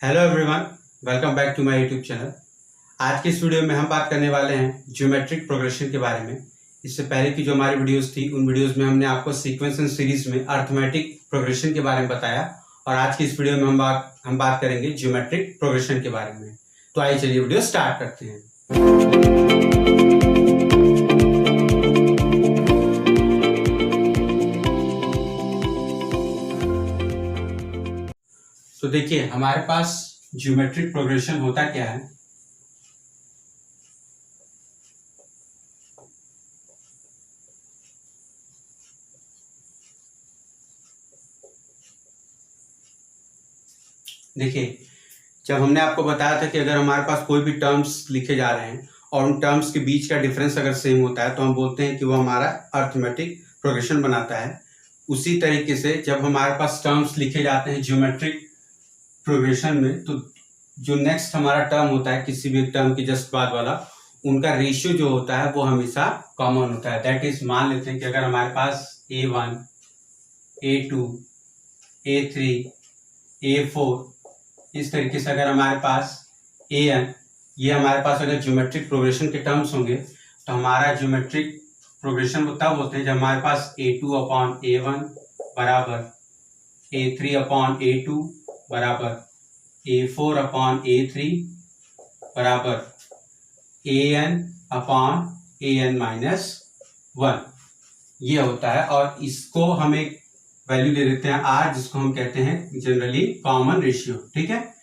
Hello everyone, welcome back to my YouTube channel. आज के इस वीडियो में हम बात करने वाले हैं ज्योमेट्रिक प्रोग्रेशन के बारे में। इससे पहले की जो हमारी वीडियोस थी उन वीडियोस में हमने आपको सीक्वेंस एंड सीरीज में अर्थमेटिक प्रोग्रेशन के बारे में बताया और आज की इस वीडियो में हम बात करेंगे ज्योमेट्रिक प्रोग्रेशन के बारे में। तो आइए चलिए वीडियो स्टार्ट करते हैं। तो देखिए हमारे पास ज्योमेट्रिक प्रोग्रेशन होता क्या है। देखिए, जब हमने आपको बताया था कि अगर हमारे पास कोई भी टर्म्स लिखे जा रहे हैं और उन टर्म्स के बीच का डिफरेंस अगर सेम होता है तो हम बोलते हैं कि वो हमारा अर्थमेटिक प्रोग्रेशन बनाता है। उसी तरीके से जब हमारे पास टर्म्स लिखे जाते हैं ज्योमेट्रिक प्रोग्रेशन में, तो जो नेक्स्ट हमारा टर्म होता है किसी भी टर्म के जस्ट बाद वाला, उनका रेशियो जो होता है वो हमेशा कॉमन होता है। दैट इज, मान लेते हैं कि अगर हमारे पास A1, A2, A3, A4 इस तरीके से अगर हमारे पास AN, ये हमारे पास अगर ज्योमेट्रिक प्रोग्रेशन के टर्म्स होंगे तो हमारा ज्योमेट्रिक प्रोग्रेशन वो तब होते हैं जब हमारे पास A2/A1 बराबर A3/A2 बराबर A4/A3 बराबर AN/AN-1 ये होता है। और इसको हम एक वैल्यू दे देते हैं R, जिसको हम कहते हैं जनरली कॉमन रेशियो। ठीक है,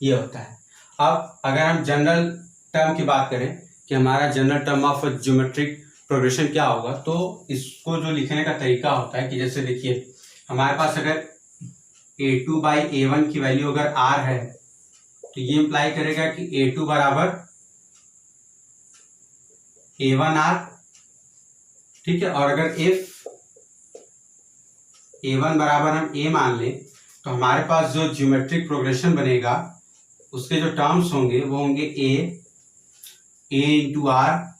ये होता है। अब अगर हम जनरल टर्म की बात करें कि हमारा general term of geometric progression क्या होगा, तो इसको जो लिखने का तरीका होता है कि जैसे देखिए हमारे पास अगर A2/A1 की वैल्यू अगर R है तो ये इंप्लाई करेगा कि A2 बराबर A1R। ठीक है, और अगर इफ A1 बराबर हम A मान लें तो हमारे पास जो ज्योमेट्रिक प्रोग्रेशन बनेगा उसके जो टर्म्स होंगे वो होंगे A इंटू R।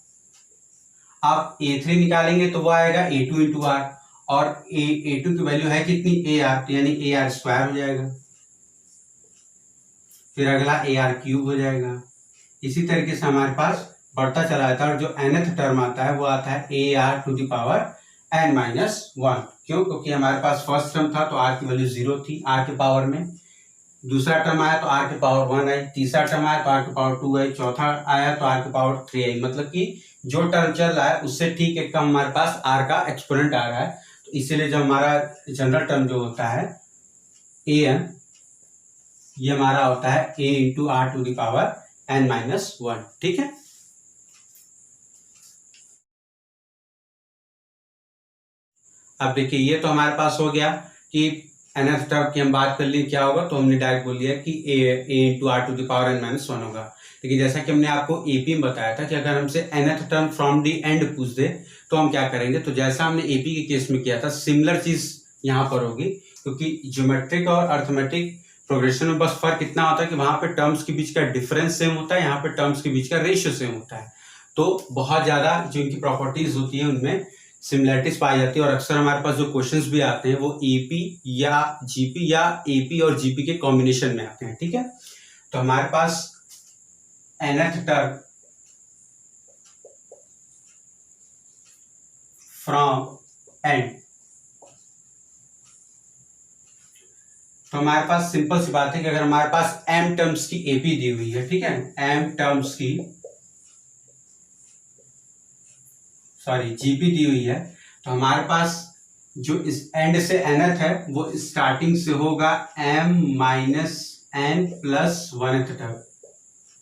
आप A3 निकालेंगे तो वो आएगा A2 इंटू R, और A2 की वैल्यू है कितनी AR, तो यानी AR स्क्वायर हो जाएगा। फिर अगला AR क्यूब हो जाएगा। इसी तरीके से हमारे पास बढ़ता चला जाता है और जो nth टर्म आता है वो आता है AR to the power n-1। क्यों? क्योंकि हमारे पास फर्स्ट टर्म था तो R की वैल्यू 0 थी R के पावर में, दूसरा टर्म आया तो R के पावर 1 आई, तीसरा टर्म आया तो R के पावर 2 आई, चौथा आया तो R के पावर 3 आई। मतलब कि जो टर्म चल रहा है उससे ठीक एक कम हमारे पास R का एक्सपोनेंट आ रहा है। तो इसीलिए जो हमारा जनरल टर्म जो होता है AN, ये हमारा होता है A into R to the power n-1। ठीक है, अब देखिए ये तो हमारे पास हो गया कि nth टर्म की हम बात कर ली क्या होगा, तो हमने डायरेक्ट बोल दिया कि A into R to the power n-1 होगा। लेकिन जैसा कि हमने आपको AP में बताया था कि अगर हमसे nth term from the and पूछ दे तो हम क्या करेंगे, तो जैसा हमने AP के केस में किया था सिमिलर चीज यहाँ पर होगी। क्योंकि ज्योमेट्रिक और अर्थमेटिक प्रोग्रेशन में बस फर्क इतना होता है कि वहां पे टर्म्स के बीच का डिफरेंस सेम होता है, यहाँ पे टर्म्स के बीच का रेशियो सेम होता है। तो बहुत ज्यादा जो इनकी प्रॉपर्टीज होती है उनमें सिमिलरिटीज पाई जाती है। और अक्सर हमारे पास जो क्वेश्चंस भी आते हैं वो AP या GP या AP और GP के कॉम्बिनेशन में आते हैं। ठीक है, तो हमारे पास nth टर्म फ्रॉम एंड, तो हमारे पास सिंपल सी बात है कि अगर हमारे पास m टर्म्स की AP दी हुई है, ठीक है, m टर्म्स की GP दी हुई है, तो हमारे पास जो इस एंड से nth है वो स्टार्टिंग से होगा m-n+1th टर्म।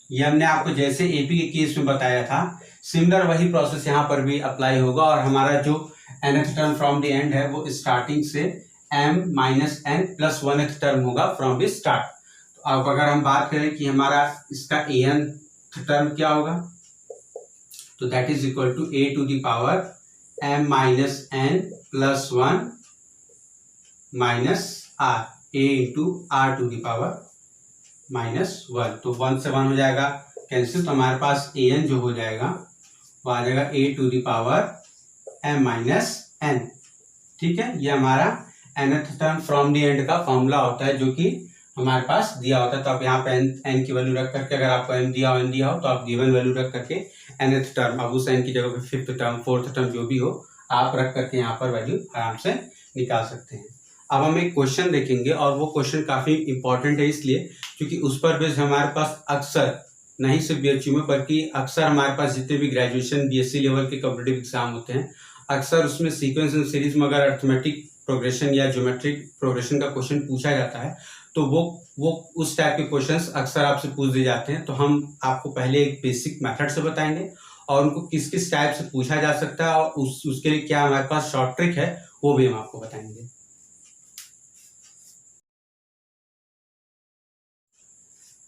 ये हमने आपको जैसे AP के केस में बताया था सिमिलर वही प्रोसेस यहाँ पर भी अप्लाई होगा। और हमारा जो nth term from the end है वो स्टार्टिंग से m-n+1th टर्म होगा फ्रॉम द स्टार्ट। तो अब अगर हम बात करें कि हमारा इसका anth टर्म क्या होगा, तो that is equal to A to the power m-n+1 minus R, A into R to the power -1। तो 1 से 1 हो जाएगा कैंसिल, तो हमारे पास AN जो हो जाएगा वो आ जाएगा A to the power m-n। ठीक है, ये हमारा nth term from the and का फॉर्मूला होता है जो कि हमारे पास दिया होता है। तो आप यहाँ पे n की वैल्यू रख करके, अगर आपको n दिया हो तो आप गिवन वैल्यू रख करके nth टर्म, अब उस n की जगह पे फिफ्थ टर्म, फोर्थ टर्म जो भी हो आप रख करके यहाँ पर वैल्यू आराम से निकाल सकते हैं। अब हम एक क्वेश्चन देखेंगे और वो क्वेश्चन काफी इंपॉर्टेंट है इसलिए क्योंकि उस पर बेस हमारे पास अक्सर, नहीं सिर्फ बीएचयू में बल्कि अक्सर हमारे पास जितने भी ग्रेजुएशन बीएससी लेवल के कॉम्पिटिटिव एग्जाम होते हैं, अक्सर उसमें सीक्वेंस एंड सीरीज में अगर अर्थमेटिक प्रोग्रेशन या ज्योमेट्रिक प्रोग्रेशन का क्वेश्चन पूछा जाता है तो वो उस टाइप के क्वेश्चंस अक्सर आपसे पूछ दिए जाते हैं। तो हम आपको पहले एक बेसिक मेथड से बताएंगे और उनको किस किस टाइप से पूछा जा सकता है और उसके लिए क्या हमारे पास शॉर्ट ट्रिक है वो भी हम आपको बताएंगे।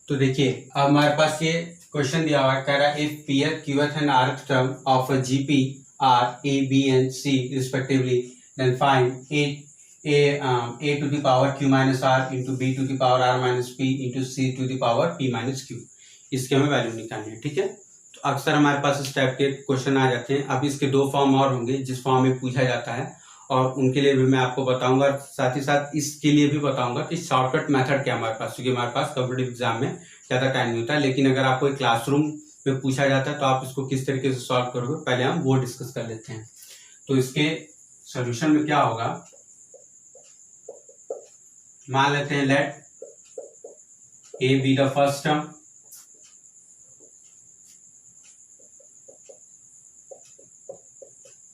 तो देखिए अब हमारे पास ये क्वेश्चन दिया हुआ है, कह रहा है if pth qth and rth term of a GP are A B and C respectively then find a to the power q minus r into b to the power r minus p into c to the power p minus q, इसके हमें value निकालनी है। ठीक है, तो अक्सर हमारे पास इस टाइप के क्वेश्चन आ जाते हैं। अब इसके दो फॉर्म और होंगे जिस फॉर्म में पूछा जाता है और उनके लिए भी मैं आपको बताऊंगा, साथ ही साथ इसके लिए भी बताऊंगा कि शॉर्टकट मेथड क्या हमारे पास, क्योंकि हमारे पास कॉम्पिटिटिव एग्जाम में ज्यादा टाइम नहीं होता। लेकिन अगर आपको क्लासरूम में पूछा जाता है तो आप इसको किस तरीके से सॉल्व करोगे पहले हम वो डिस्कस कर लेते हैं। तो इसके सोल्यूशन में क्या होगा, मान लेते हैं late a be the first term,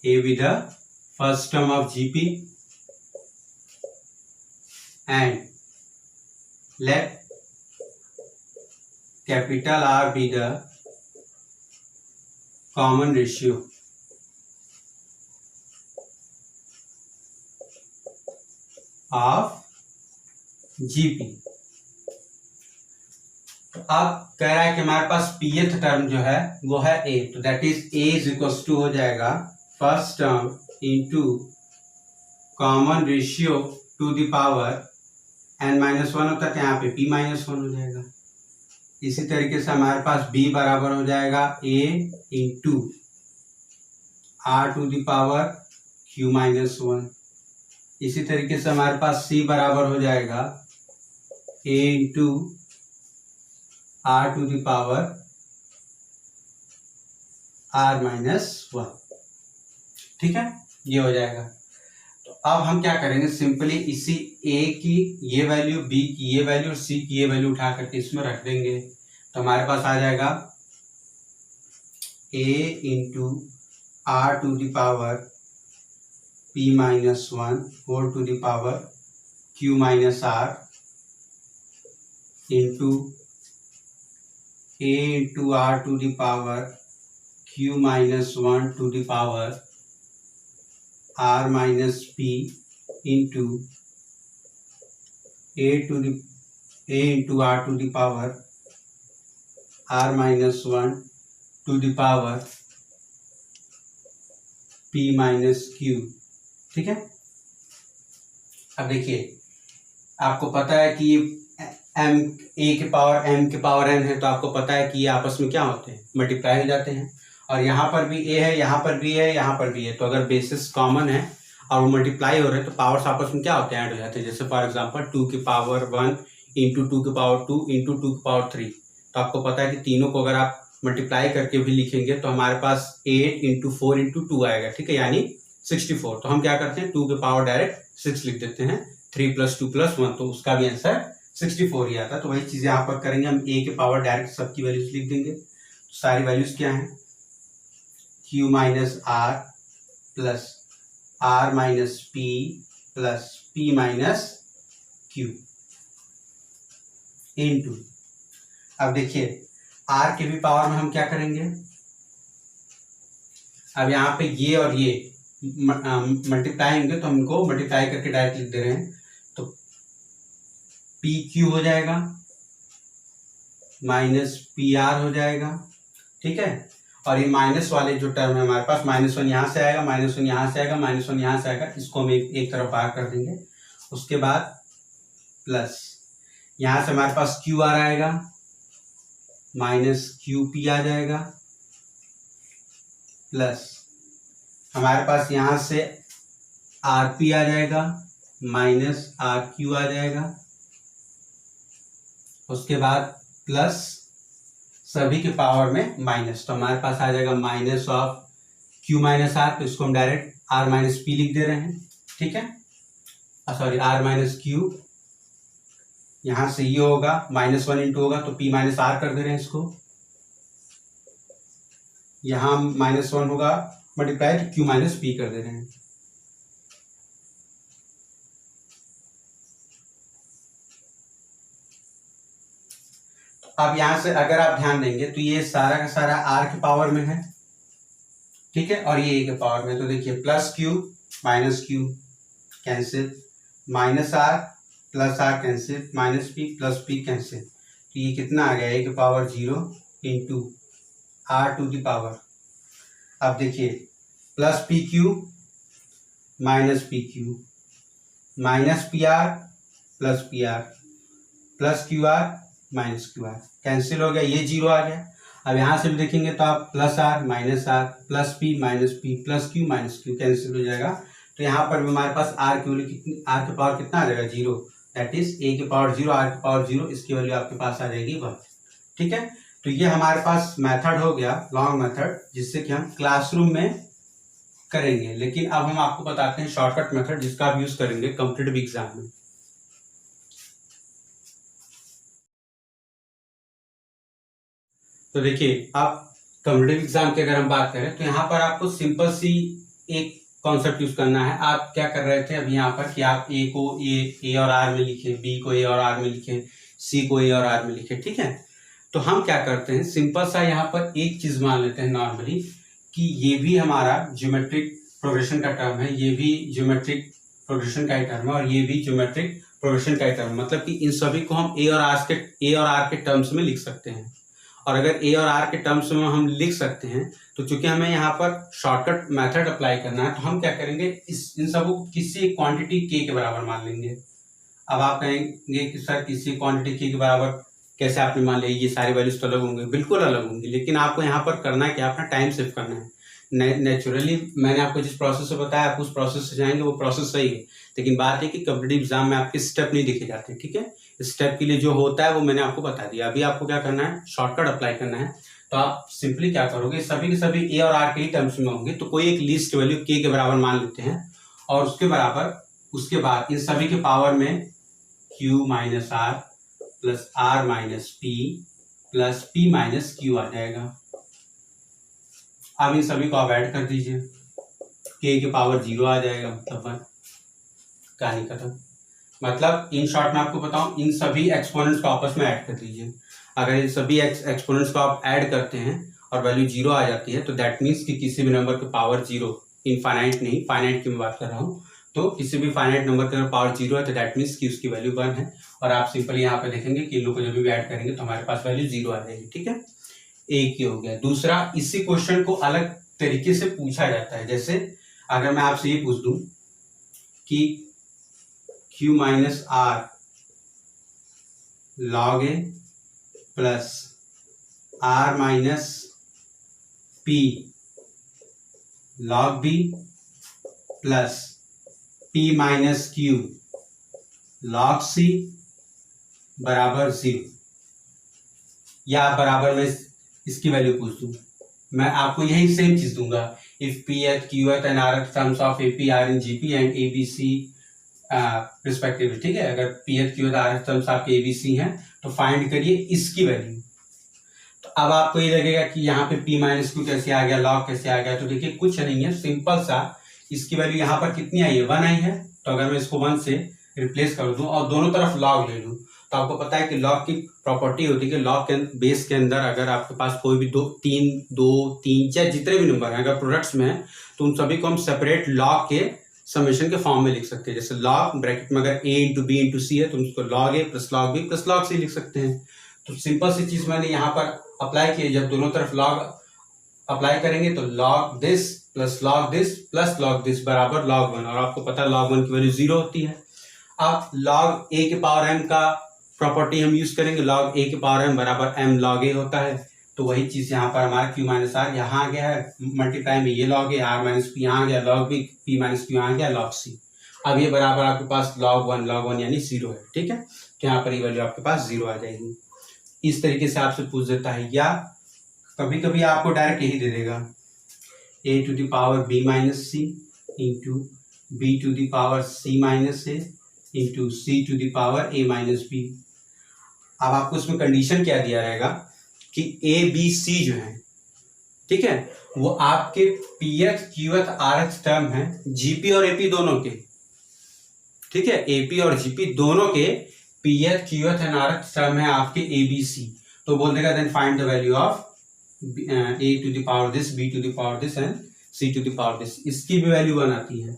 a be the first term of GP and let capital R be the common ratio of GP. तो अब कह रहा है कि हमारे पास पीएथ टर्म जो है वो है ए, तो that is A is equal to हो जाएगा first term into common ratio to the power n minus one होता है तो यहाँ पे p माइनस वन हो जाएगा। इसी तरीके से हमारे पास b बराबर हो जाएगा a into r to the power q minus one. इसी तरीके से हमारे पास c बराबर हो जाएगा a into R to the power r minus one. ठीक है, ये हो जाएगा। तो अब हम क्या करेंगे, सिंपली इसी a की ये वैल्यू, b की ये वैल्यू और c की ये वैल्यू उठा करके इसमें रख देंगे। तो हमारे पास आ जाएगा a into R to the power p minus one whole to the power q minus r into a into R to the power q minus one to the power r minus p into a into R to the power r minus one to the power p minus q। ठीक है, अब देखिए आपको पता है कि m a के power m के पावर n है, तो आपको पता है कि ये आपस में क्या होते हैं, मल्टीप्लाई हो जाते हैं। और यहाँ पर भी a है, यहाँ पर भी है, यहाँ पर भी है, तो अगर बेसिस कॉमन है और वो मल्टीप्लाई हो रहे हैं तो पावर्स आपस में क्या होते हैं, ऐड हो जाते हैं। जैसे फॉर एग्जांपल 2 की पावर 1 इंटू 2 की पावर 2 इंटू 2 की पावर 3, तो आपको पता है कि तीनों को अगर आप मल्टीप्लाई करके भी लिखेंगे तो हमारे पास 8 इंटू 4 इंटू 2 आएगा। ठीक है, यानी 64। तो हम क्या करते हैं, 2 के पावर डायरेक्ट 6 लिख देते हैं, 3 + 2 + 1, तो उसका भी आंसर 64 ही आता है। तो वही चीज यहाँ पर करेंगे, हम a के पावर डायरेक्ट सबकी वैल्यूज लिख देंगे। तो सारी वैल्यूज क्या हैं, q minus R plus r minus p plus p minus q into, अब देखिए r के भी पावर में हम क्या करेंगे, अब यहाँ पे ये और ये मल्टीप्लाई होंगे तो हमको मल्टीप्लाई करके डायरेक्ट लिख दे रहे हैं। तो पी क्यू हो जाएगा माइनस पी आर हो जाएगा। ठीक है, और ये माइनस वाले जो टर्म है हमारे पास, -1 यहाँ से आएगा, -1 यहाँ से आएगा, -1 यहाँ से आएगा, इसको हम एक तरफ बाहर कर देंगे। उसके बाद प्लस यहाँ से हमारे पास क्यू आर आएगा, माइनस क्यू पी आ जाएगा, प्लस हमारे पास यहाँ से आर पी आ जाएगा माइनस आर क्यू आ जाएगा, उसके बाद प्लस सभी के पावर में माइनस, तो हमारे पास आ जाएगा minus of Q minus R, तो इसको हम डायरेक्ट आर माइनस पी लिख दे रहे हैं, ठीक है, सॉरी आर माइनस क्यू, यहां से ये होगा -1 इंटू होगा तो पी माइनस आर कर दे रहे हैं इसको, यहां -1 होगा मल्टीप्लाई तो क्यू माइनस पी कर दे रहे हैं। अब यहां से अगर आप ध्यान देंगे तो ये सारा का सारा आर के पावर में है, ठीक है, और ये ए के पावर में, तो देखिए plus Q minus Q cancel, minus R plus R cancel, minus P plus P cancel, तो ये कितना आ गया, ए के पावर 0 इंटू आर टू की पावर। अब देखिए plus P Q minus P Q minus P R plus Q R minus Q R cancel हो गया, ये 0 आ गया। अब यहां से भी देखेंगे तो आप plus R plus P minus P plus Q minus Q cancel हो जाएगा, तो यहाँ पर भी हमारे पास आर की वैल्यू कितनी, आर के पावर कितना आ जाएगा 0, दैट इज ए के पावर 0 आर के पावर 0, इसकी वैल्यू आपके पास आ जाएगी 1, ठीक है। तो ये हमारे पास मेथड हो गया लॉन्ग मेथड, जिससे कि हम क्लासरूम में करेंगे, लेकिन अब हम आपको बताते हैं शॉर्टकट मेथड जिसका आप यूज करेंगे कॉम्पिटिटिव एग्जाम में। तो देखिए आप कॉम्पिटिटिव एग्जाम की अगर हम बात करें तो यहाँ पर आपको सिंपल सी एक कॉन्सेप्ट यूज करना है। आप क्या कर रहे थे अभी यहाँ पर कि आप ए को ए और आर में लिखे, बी को ए और आर में लिखे, सी को ए और आर में लिखे, ठीक है। तो हम क्या करते हैं, सिंपल सा यहाँ पर एक चीज मान लेते हैं नॉर्मली कि ये भी हमारा ज्योमेट्रिक प्रोग्रेशन का टर्म है, ये भी ज्योमेट्रिक प्रोग्रेशन का ही टर्म है, और ये भी ज्योमेट्रिक प्रोग्रेशन का ही टर्म है, मतलब कि इन सभी को हम ए और आर के टर्म्स में लिख सकते हैं। और अगर ए और आर के टर्म्स में हम लिख सकते हैं तो चूंकि हमें यहाँ पर शॉर्टकट मेथड अप्लाई करना है, तो हम क्या करेंगे, इन सबको किसी क्वांटिटी के बराबर मान लेंगे। अब आप कहेंगे कि सर किसी क्वांटिटी के बराबर कैसे आपने मान लिया, ये सारी वैल्यूज तो अलग होंगे, बिल्कुल अलग होंगी, लेकिन आपको यहाँ पर करना है क्या, अपना टाइम सेव करना है। नेचुरली मैंने आपको जिस प्रोसेस से बताया आप उस प्रोसेस से जाएंगे, वो प्रोसेस सही है, लेकिन बात है कि कॉम्पिटिटिव एग्जाम में आपके स्टेप नहीं लिखे जाते, ठीक है। स्टेप के लिए जो होता है वो मैंने आपको बता दिया। अभी आपको क्या करना है, शॉर्टकट अप्लाई करना है। तो आप सिंपली क्या करोगे, सभी के सभी ए और आर के ही टर्म्स में होंगे, तो कोई एक लीस्ट वैल्यू के बराबर मान लेते हैं, और उसके बाद इन सभी के पावर में Q minus R plus R minus P plus P minus Q आ जाएगा। अब इन सभी को आप ऐड कर दीजिए, के पावर 0 आ जाएगा, मतलब कहानी खत्म। मतलब इन शॉर्ट में आपको बताऊं, इन सभी एक्सपोनेंट्स को आपस में ऐड कर दीजिए। अगर इन सभी एक्सपोनेंट्स को आप ऐड करते हैं और वैल्यू 0 आ जाती है, तो दैट मीन्स कि किसी भी नंबर के पावर 0, इनफाइनाइट नहीं, फाइनाइट की मैं बात कर रहा हूँ, तो किसी भी फाइनाइट नंबर के पावर 0 है तो दैट मीन्स कि उसकी वैल्यू 1 है। और आप सिंपली यहाँ पे देखेंगे कि इन लोग को जब भी ऐड करेंगे तो हमारे पास वैल्यू 0 आ जाएगी, ठीक है। एक ही हो गया। दूसरा, इसी क्वेश्चन को अलग तरीके से पूछा जाता है, जैसे अगर मैं आपसे ये पूछ दूं कि Q minus R log A plus R minus P log B plus P minus Q log C बराबर 0, या बराबर में इसकी वैल्यू पूछ दूं, मैं आपको यही सेम चीज दूंगा। If P th Q th and R th terms of A P are in G P and A B C respectively, ठीक है। अगर पी एथ क्यू एथ आर एथ टर्म्स आपके ए बी सी हैं तो फाइंड करिए इसकी वैल्यू। तो अब आपको ये लगेगा कि यहाँ पे पी माइनस क्यू कैसे आ गया, लॉग कैसे आ गया, तो देखिए कुछ नहीं है, सिंपल सा इसकी वैल्यू यहाँ पर कितनी आई है, 1 आई है। तो अगर मैं इसको 1 से रिप्लेस कर दूं और दोनों तरफ लॉग ले लूं, तो आपको पता है कि लॉग की प्रॉपर्टी होती है कि लॉग के बेस के अंदर अगर आपके पास कोई भी दो तीन चाहे जितने भी नंबर हैं अगर प्रोडक्ट्स में है, तो उन सभी को हम सेपरेट लॉग के समेशन के फॉर्म में लिख सकते हैं। जैसे लॉग ब्रैकेट में अगर a into B into C है तो उसको log A plus log B plus log C लिख सकते हैं। तो सिंपल सी चीज मैंने यहाँ पर अप्लाई की है, जब दोनों तरफ लॉग अप्लाई करेंगे तो log this plus log this बराबर लॉग 1, और आपको पता है लॉग 1 की वैल्यू 0 होती है। अब लॉग ए के पावर m का प्रॉपर्टी हम यूज करेंगे, लॉग ए के पावर m बराबर m लॉग ए होता है। तो वही चीज यहाँ पर हमारा q माइनस आर यहाँ आ गया है, मल्टीप्लाई में ये log A, R minus P यहाँ आ गया log B, P minus Q यहाँ आ गया लॉग सी। अब ये बराबर आपके पास log 1 यानी 0 है, ठीक है। तो यहाँ पर ये वैल्यू आपके पास 0 आ जाएगी। इस तरीके से आपसे पूछ देता है, या कभी कभी आपको डायरेक्ट यही दे देगा a to the power b minus c into b to the power c minus a into c to the power a minus b। अब आपको इसमें कंडीशन क्या दिया रहेगा कि a b c जो है, ठीक है, वो आपके pth qth rth टर्म है gp और ap दोनों के, ठीक है, ap और gp दोनों के pth qth and rth term है आपके abc। तो बोल देगा then find the value of a to the power this, b to the power this and c to the power this। इसकी भी वैल्यू 1 आती है।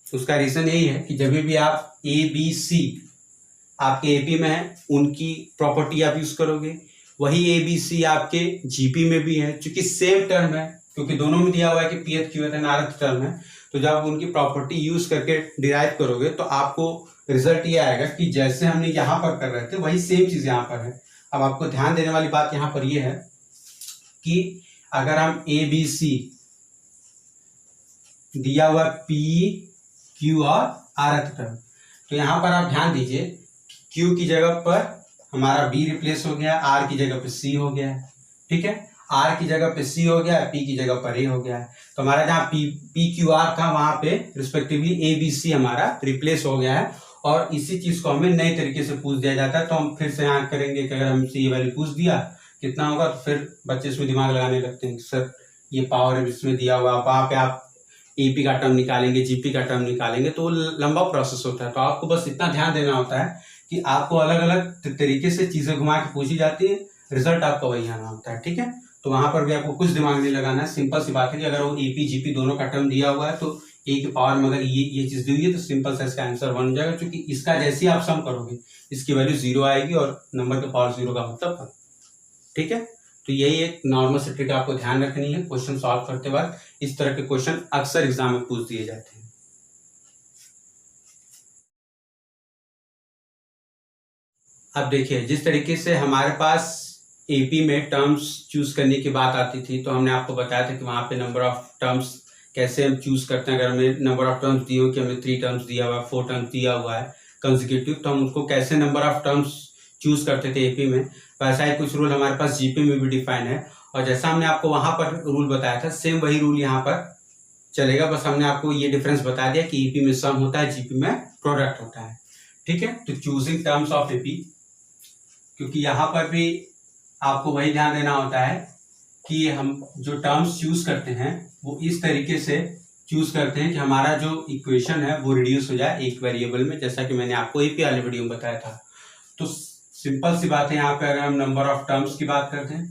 उसका रीजन यही है कि जब भी आप a b c आपके AP में है, उनकी प्रॉपर्टी आप यूज करोगे, वही a b c आपके GP में भी है, क्योंकि सेम टर्म है, क्योंकि दोनों में दिया हुआ है कि pth qth and rth term है। तो जब उनकी प्रॉपर्टी यूज करके डिराइव करोगे तो आपको रिजल्ट ये आएगा कि जैसे हमने यहाँ पर कर रहे थे वही सेम चीज यहाँ पर है। अब आपको ध्यान देने वाली बात यहाँ पर ये है कि अगर हम a b c दिया हुआ p q और rth टर्म, तो यहाँ पर आप ध्यान दीजिए q की जगह पर हमारा b रिप्लेस हो गया, r की जगह पे c हो गया, ठीक है, r की जगह पे c हो गया, p की जगह पर a हो गया। तो हमारा जहाँ p q r था वहां पे रिस्पेक्टिवली a b c हमारा रिप्लेस हो गया है, और इसी चीज को हमें नए तरीके से पूछ दिया जाता है। तो हम फिर से यहाँ करेंगे कि अगर हमसे ये वैल्यू पूछ दिया कितना होगा, तो फिर बच्चे इसमें दिमाग लगाने लगते हैं, सर ये पावर इसमें दिया हुआ, वहां पे आप AP का टर्म निकालेंगे, GP का टर्म निकालेंगे, तो लंबा प्रोसेस होता है। तो आपको बस इतना ध्यान देना होता है कि आपको अलग अलग तरीके से चीजें घुमा के पूछी जाती है, रिजल्ट आपका वही आना होता है, ठीक है। तो वहां पर भी आपको कुछ दिमाग नहीं लगाना है, सिंपल सी बात है कि अगर वो AP GP दोनों का टर्म दिया हुआ है तो A की पावर में अगर ये चीज दी हुई है तो सिंपल सा इसका आंसर 1 हो जाएगा, क्योंकि इसका जैसे ही आप सम करोगे इसकी वैल्यू 0 आएगी और नंबर के पावर 0 का मतलब 1, ठीक है। तो यही एक नॉर्मल सी ट्रिक आपको ध्यान रखनी है क्वेश्चन सॉल्व करते वक्त। इस तरह के क्वेश्चन अक्सर एग्जाम में पूछ दिए जाते हैं। अब देखिए, जिस तरीके से हमारे पास AP में टर्म्स चूज करने की बात आती थी, तो हमने आपको बताया था कि वहां पे नंबर ऑफ टर्म्स कैसे हम चूज करते हैं। अगर हमें नंबर ऑफ टर्म्स दिए हो कि हमें 3 टर्म्स दिया हुआ है, 4 टर्म्स दिया हुआ है कंसेक्यूटिव, तो हम उसको कैसे नंबर ऑफ टर्म्स चूज करते थे AP में, वैसा ही कुछ रूल हमारे पास GP में भी डिफाइन है। और जैसा हमने आपको वहां पर रूल बताया था, सेम वही रूल यहाँ पर चलेगा, बस हमने आपको ये डिफरेंस बता दिया कि AP में सम होता है, GP में प्रोडक्ट होता है, ठीक है। तो चूजिंग टर्म्स ऑफ AP, क्योंकि यहाँ पर भी आपको वही ध्यान देना होता है कि हम जो टर्म्स चूज करते हैं वो इस तरीके से चूज करते हैं कि हमारा जो इक्वेशन है वो रिड्यूस हो जाए एक वेरिएबल में, जैसा कि मैंने आपको AP वाले वीडियो में बताया था। तो सिंपल सी बात है, यहाँ पे अगर हम नंबर ऑफ टर्म्स की बात करते हैं,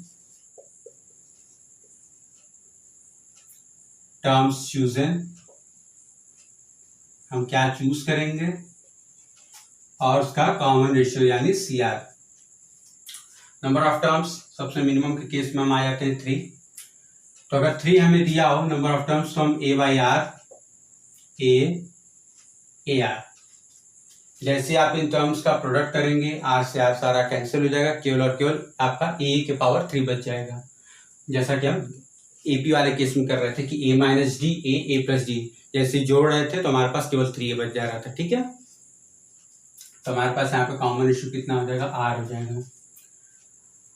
टर्म्स चूजन, हम क्या चूज करेंगे, और उसका कॉमन रेशियो यानी CR। नंबर ऑफ टर्म्स सबसे मिनिमम के केस में हम आ जाते हैं 3। तो अगर 3 हमें दिया हो नंबर ऑफ टर्म्स, तो हम A R जैसे आप इन टर्म्स का प्रोडक्ट करेंगे, R से R सारा कैंसिल हो जाएगा, केवल और केवल आपका A के पावर 3 बच जाएगा। जैसा कि हम AP वाले केस में कर रहे थे कि A minus D A plus D, जैसे जोड़ रहे थे तो हमारे पास केवल 3 बच जा रहा था, ठीक है। तो हमारे पास यहाँ पे कॉमन रेशियो कितना हो जाएगा, R हो जाएगा।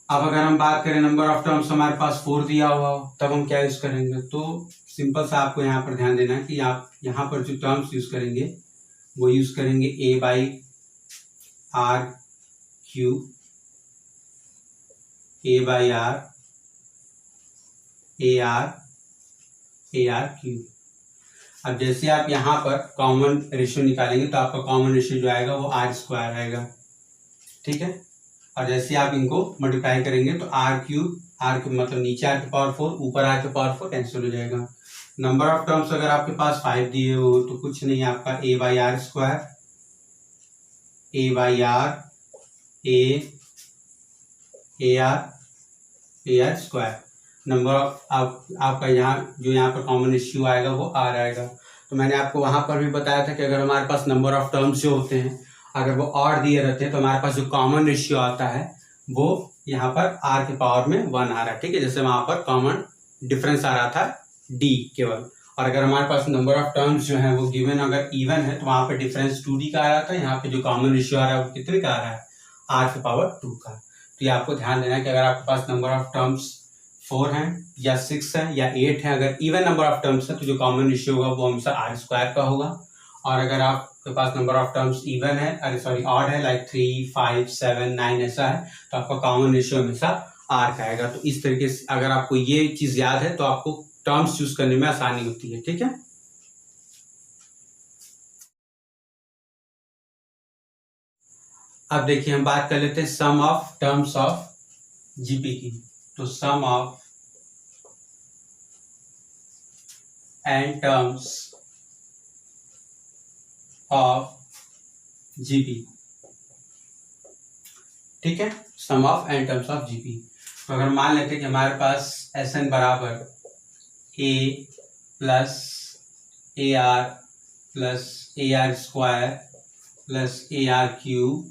अब अगर हम बात करें नंबर ऑफ टर्म्स, हमारे पास 4 दिया हुआ हो, तब हम क्या यूज करेंगे। तो सिंपल सा आपको यहाँ पर ध्यान देना है कि आप यहाँ पर जो टर्म्स यूज करेंगे वो यूज करेंगे A by R cube, A by R AR cube. अब जैसे आप यहाँ पर कॉमन रेशियो निकालेंगे तो आपका कॉमन रेशियो जो आएगा वो R स्क्वायर आएगा, ठीक है। और जैसे आप इनको मल्टीप्लाई करेंगे तो R क्यूब मतलब नीचे R की पावर 4, ऊपर R की पावर 4 कैंसिल हो जाएगा। नंबर ऑफ टर्म्स अगर आपके पास 5 दिए हो तो कुछ नहीं, आपका A by R square, A by R AR square. Number of आपका यहाँ पर कॉमन रेशियो आएगा वो R आएगा। तो मैंने आपको वहां पर भी बताया था कि अगर हमारे पास नंबर ऑफ टर्म्स जो होते हैं अगर वो और दिए रहते हैं तो हमारे पास जो कॉमन रेशियो आता है वो यहाँ पर R की पावर में 1 आ रहा है, ठीक है। जैसे वहां पर कॉमन डिफरेंस आ रहा था D केवल, और अगर हमारे पास नंबर ऑफ टर्म्स जो है वो गिवन अगर इवन है तो वहां पे डिफरेंस 2d का आ रहा था, यहाँ पे जो कॉमन रेशियो आ रहा है वो कितने का आ रहा है, r⁴ का। तो ये आपको ध्यान देना है कि अगर आपके पास नंबर ऑफ टर्म्स 4 है या 6 है या 8 है, अगर इवन नंबर ऑफ टर्म्स है तो जो कॉमन रेशियो होगा वो हमेशा r² का होगा। और अगर आपके पास नंबर ऑफ टर्म्स इवन है, अरे सॉरी ऑड है, लाइक 3, 5, 7, 9 ऐसा है, तो आपका कॉमन रेशियो हमेशा r का आएगा। तो इस तरीके से अगर आपको ये चीज याद है तो आपको टर्म्स चूज करने में आसानी होती है, ठीक है। अब देखिए हम बात कर लेते हैं sum of terms of GP की। तो sum of N terms of GP, ठीक है, sum of N terms of GP. तो अगर मान लेते हैं कि हमारे पास एस एन बराबर A plus A R plus A R square plus A R cube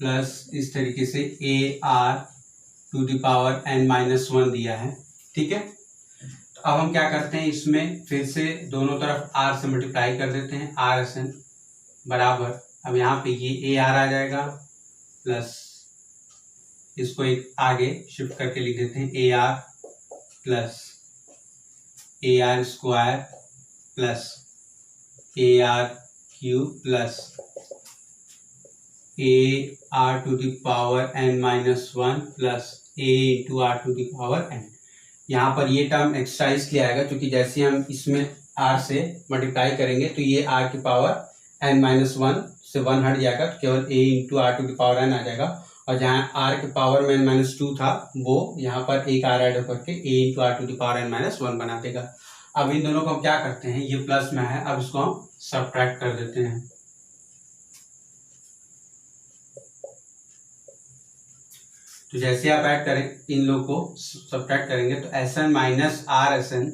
plus इस तरीके से A R to the power n minus 1 दिया है, ठीक है। तो अब हम क्या करते हैं, इसमें फिर से दोनों तरफ r से मल्टीप्लाई कर देते हैं, आर एस एन बराबर, अब यहाँ पे ये ए आर आ जाएगा प्लस इसको एक आगे शिफ्ट करके लिख देते हैं A R plus A R square plus A R cube plus A R to the power n minus 1 plus A into R to the power n। यहाँ पर ये टर्म एक्स्ट्रा इसलिए आएगा क्योंकि जैसे हम इसमें r से मल्टीप्लाई करेंगे तो ये r की पावर n माइनस 1 से 1 हट जाएगा, तो केवल a into R to the power n आ जाएगा। और जहाँ r के पावर में n माइनस 2 था वो यहाँ पर एक r ऐड होकर के a into R to the power n minus 1 बना देगा। अब इन दोनों को हम क्या करते हैं, ये प्लस में है, अब इसको हम सब्ट्रैक्ट कर देते हैं। तो जैसे आप ऐड करें इन लोग को सब्ट्रैक्ट करेंगे तो S N minus R S N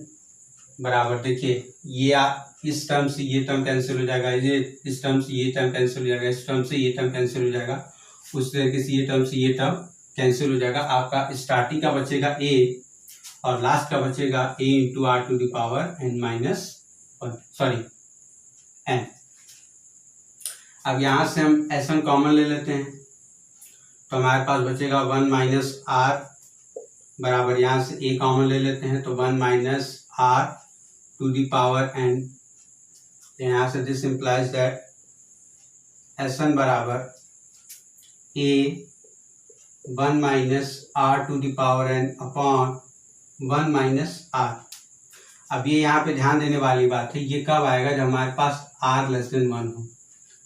बराबर, देखिए ये इस टर्म से ये टर्म कैंसिल हो जाएगा, ये इस टर्म से ये टर्म कैंसिल हो जाएगा, इस टर्म से ये टर्म कैंसिल हो जाएगा, उस तरीके से ये टर्म से ये टर्म कैंसिल हो जाएगा। आपका स्टार्टिंग का बचेगा a और लास्ट का बचेगा a into R to the power n minus 1, sorry n। अब यहां से हम S1 कॉमन ले लेते हैं तो हमारे पास बचेगा 1 माइनस आर बराबर, यहाँ से a कॉमन ले लेते हैं तो 1 minus are to the power n। यहाँ से दिस इंप्लाइज दैट S1 बराबर a 1 minus are to the power n upon 1 minus are. अब ये यहाँ पे ध्यान देने वाली बात है, ये कब आएगा, जब हमारे पास r लेस देन 1 हो,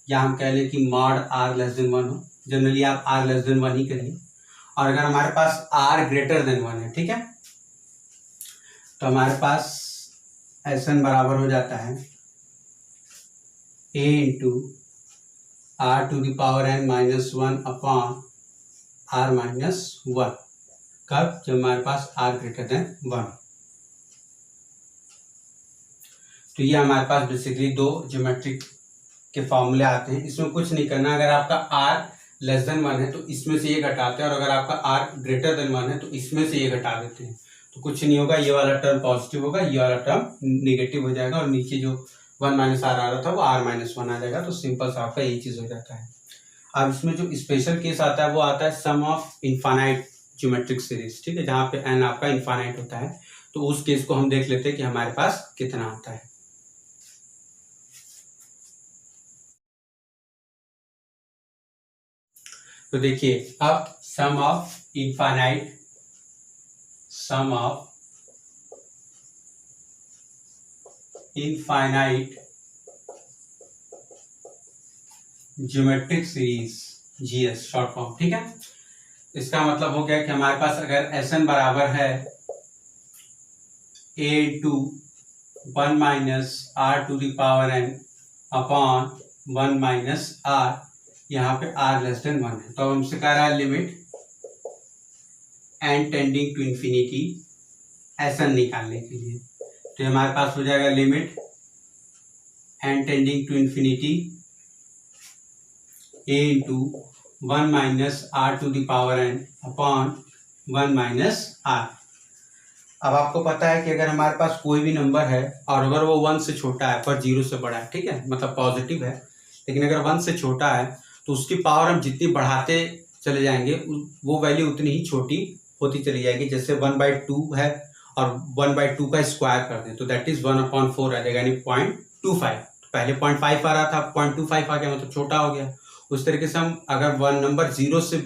या हम कह लें कि मॉड r लेस देन 1 हो। जनरली आप r लेस देन 1 ही करिए। और अगर हमारे पास r ग्रेटर देन 1 है, ठीक है, तो हमारे पास एस एन बराबर हो जाता है a into R to the power n minus 1 upon r minus 1। कब, जब हमारे पास r ग्रेटर देन 1। तो ये हमारे पास बेसिकली दो ज्योमेट्रिक के फॉर्मूले आते हैं, इसमें कुछ नहीं करना। अगर आपका r लेस देन 1 है तो इसमें से ये घटाते हैं, और अगर आपका r ग्रेटर देन 1 है तो इसमें से ये घटा देते हैं। तो कुछ नहीं होगा, ये वाला टर्म पॉजिटिव होगा, ये वाला टर्म नेगेटिव हो जाएगा, और नीचे जो 1 माइनस आर आ रहा था वो r माइनस 1 आ जाएगा। तो सिंपल सा आपका यही चीज हो जाता है। अब इसमें जो स्पेशल केस आता है वो आता है sum of infinite geometric series, ठीक है, जहाँ पे n आपका इनफाइनाइट होता है। तो उस केस को हम देख लेते हैं कि हमारे पास कितना आता है। तो देखिए अब sum of infinite geometric series, GS short form, ठीक है। इसका मतलब हो गया कि हमारे पास अगर एस एन बराबर है a into 1 minus are to the power n upon 1 minus r, यहाँ पे r लेस देन 1 है, तो हमसे कह रहा है limit n tending to infinity S n निकालने के लिए। तो हमारे पास हो जाएगा limit n tending to infinity a into 1 minus are to the power n upon 1 minus are. अब आपको पता है कि अगर हमारे पास कोई भी नंबर है और अगर वो 1 से छोटा है पर 0 से बड़ा है, ठीक है, मतलब पॉजिटिव है, लेकिन अगर 1 से छोटा है तो उसकी पावर हम जितनी बढ़ाते चले जाएंगे वो वैल्यू उतनी ही छोटी होती चली जाएगी। जैसे 1/2 है और 1/2 का स्क्वायर कर दें तो दैट इज 1/4 आ जाएगा, यानी 0.25। पहले 0.5 आ रहा था, 0.25 आ गया, मतलब छोटा हो गया। उस तरीके से हम अगर वन नंबर 0 से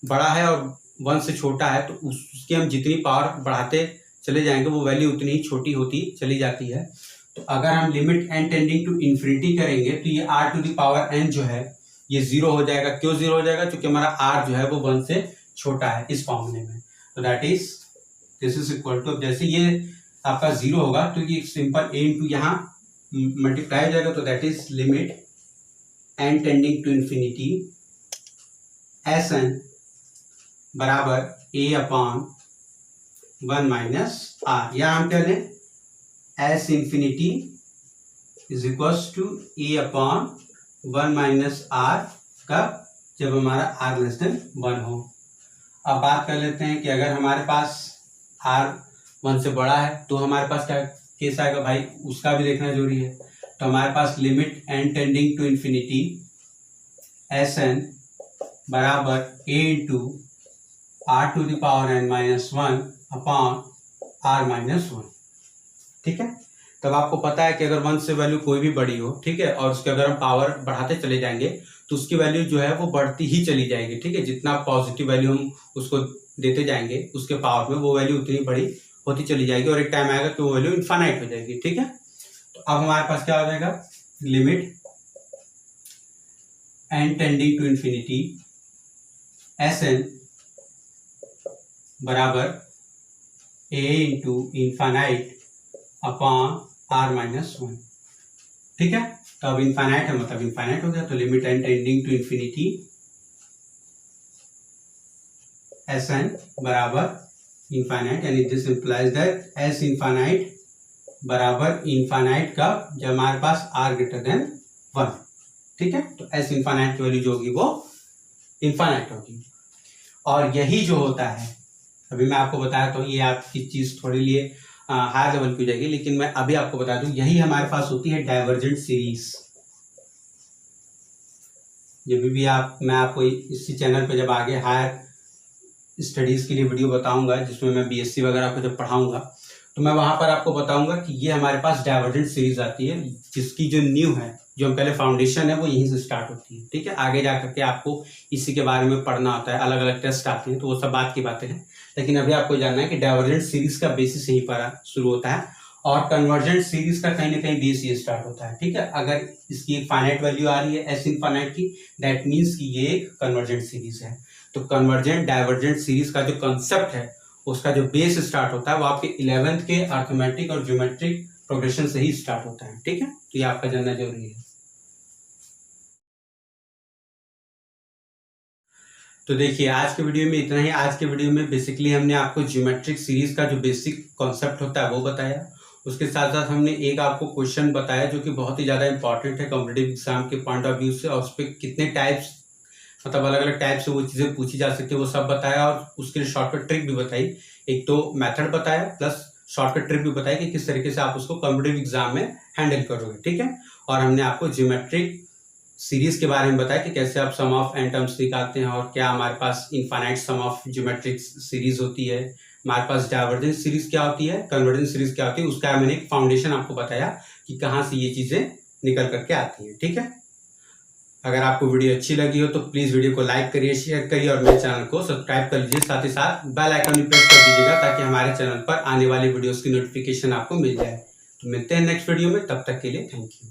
बड़ा है और 1 से छोटा है तो उसकी हम जितनी पावर बढ़ाते चले जाएंगे वो वैल्यू उतनी ही छोटी होती चली जाती है। तो अगर हम limit n tending to infinity करेंगे तो ये r⁴n जो है ये 0 हो जाएगा। क्यों 0 हो जाएगा? क्योंकि हमारा r जो है वो 1 से छोटा है इस फॉर्मूले में। तो that is this is equal to, जैसे ये आपका 0 होगा तो ये सिंपल a इंटू यहाँ मल्टीप्लाई हो जाएगा, तो that is limit n tending to infinity Sn बराबर a/1 माइनस r, या हम कह लें S infinity is equals to a/1 minus r, कब? जब हमारा r लेस देन 1 हो। अब बात कर लेते हैं कि अगर हमारे पास r 1 से बड़ा है तो हमारे पास क्या केस आएगा भाई, उसका भी देखना जरूरी है। तो हमारे पास limit n tending to infinity Sn बराबर a into r⁴n minus 1 upon r minus 1, ठीक है। तब आपको पता है कि अगर 1 से वैल्यू कोई भी बड़ी हो, ठीक है, और उसके अगर हम पावर बढ़ाते चले जाएंगे तो उसकी वैल्यू जो है वो बढ़ती ही चली जाएगी, ठीक है। जितना पॉजिटिव वैल्यू हम उसको देते जाएंगे उसके पावर में वो वैल्यू उतनी बड़ी होती चली जाएगी और एक टाइम आएगा कि वो वैल्यू इनफाइनाइट हो जाएगी, ठीक है। तो अब हमारे पास क्या हो जाएगा, limit n tending to infinity Sn बराबर a into infinite upon r minus 1, ठीक है। तो अब इनफाइनाइट है मतलब इनफाइनाइट हो गया, तो limit n tending to infinity Sn बराबर इनफाइनाइट, यानी this implies that S infinite बराबर इनफाइनाइट का जब हमारे पास r ग्रेटर देन 1, ठीक है। तो S इनफाइनाइट की वैल्यू जो होगी वो इनफाइनाइट होगी। और यही जो होता है, अभी मैं आपको बताया तो ये आपकी चीज थोड़ी लिए हायर लेवल की हो जाएगी, लेकिन मैं अभी आपको बता दूं यही हमारे पास होती है डाइवर्जेंट सीरीज। जब भी मैं आपको इसी चैनल पे जब आगे हायर स्टडीज के लिए वीडियो बताऊंगा जिसमें मैं बीएससी वगैरह को जब पढ़ाऊंगा तो मैं वहां पर आपको बताऊंगा कि ये हमारे पास डाइवर्जेंट सीरीज आती है, जिसकी जो न्यू है, जो पहले फाउंडेशन है, वो यहीं से स्टार्ट होती है, ठीक है। आगे जा करके आपको इसी के बारे में पढ़ना होता है, अलग अलग टेस्ट आते हैं, तो वो सब बात की बातें हैं। लेकिन अभी आपको जानना है कि डाइवर्जेंट सीरीज का बेसिस यहीं पर शुरू होता है और कन्वर्जेंट सीरीज का कहीं ना कहीं बेस ये स्टार्ट होता है, ठीक है। अगर इसकी एक फाइनाइट वैल्यू आ रही है एस इनफाइनाइट की, दैट मीन्स कि ये एक कन्वर्जेंट सीरीज है। तो कन्वर्जेंट डाइवर्जेंट सीरीज का जो कंसेप्ट है उसका जो बेस स्टार्ट होता है वो आपके 11th के अर्थमेटिक और ज्योमेट्रिक प्रोग्रेशन से ही स्टार्ट होता है, ठीक है। तो ये आपका जानना जरूरी है। तो देखिए आज के वीडियो में इतना ही। आज के वीडियो में बेसिकली हमने आपको ज्योमेट्रिक सीरीज का जो बेसिक कॉन्सेप्ट होता है वो बताया। उसके साथ साथ हमने एक आपको क्वेश्चन बताया जो कि बहुत ही ज़्यादा इंपॉर्टेंट है कॉम्पिटिटिव एग्जाम के पॉइंट ऑफ व्यू से, और उस पर कितने टाइप्स, मतलब अलग अलग टाइप से वो चीज़ें पूछी जा सकती है वो सब बताया, और उसके लिए शॉर्टकट ट्रिक भी बताई। एक तो मेथड बताया प्लस शॉर्टकट ट्रिक भी बताया कि किस तरीके से आप उसको कॉम्पिटिटिव एग्जाम में हैंडल करोगे, ठीक है। और हमने आपको ज्योमेट्रिक सीरीज के बारे में बताया कि कैसे आप सम ऑफ एन टर्म्स निकालते हैं, और क्या हमारे पास infinite sum of geometric series होती है, हमारे पास डाइवर्जेंट सीरीज क्या होती है, कन्वर्जेंट सीरीज क्या होती है, उसका मैंने एक फाउंडेशन आपको बताया कि कहाँ से ये चीजें निकल करके आती हैं, ठीक है। अगर आपको वीडियो अच्छी लगी हो तो प्लीज वीडियो को लाइक करिए, शेयर करिए और मेरे चैनल को सब्सक्राइब कर लीजिए। साथ ही साथ बेल आइकन भी प्रेस कर दीजिएगा ताकि हमारे चैनल पर आने वाली वीडियोस की नोटिफिकेशन आपको मिल जाए। तो मिलते हैं नेक्स्ट वीडियो में, तब तक के लिए थैंक यू।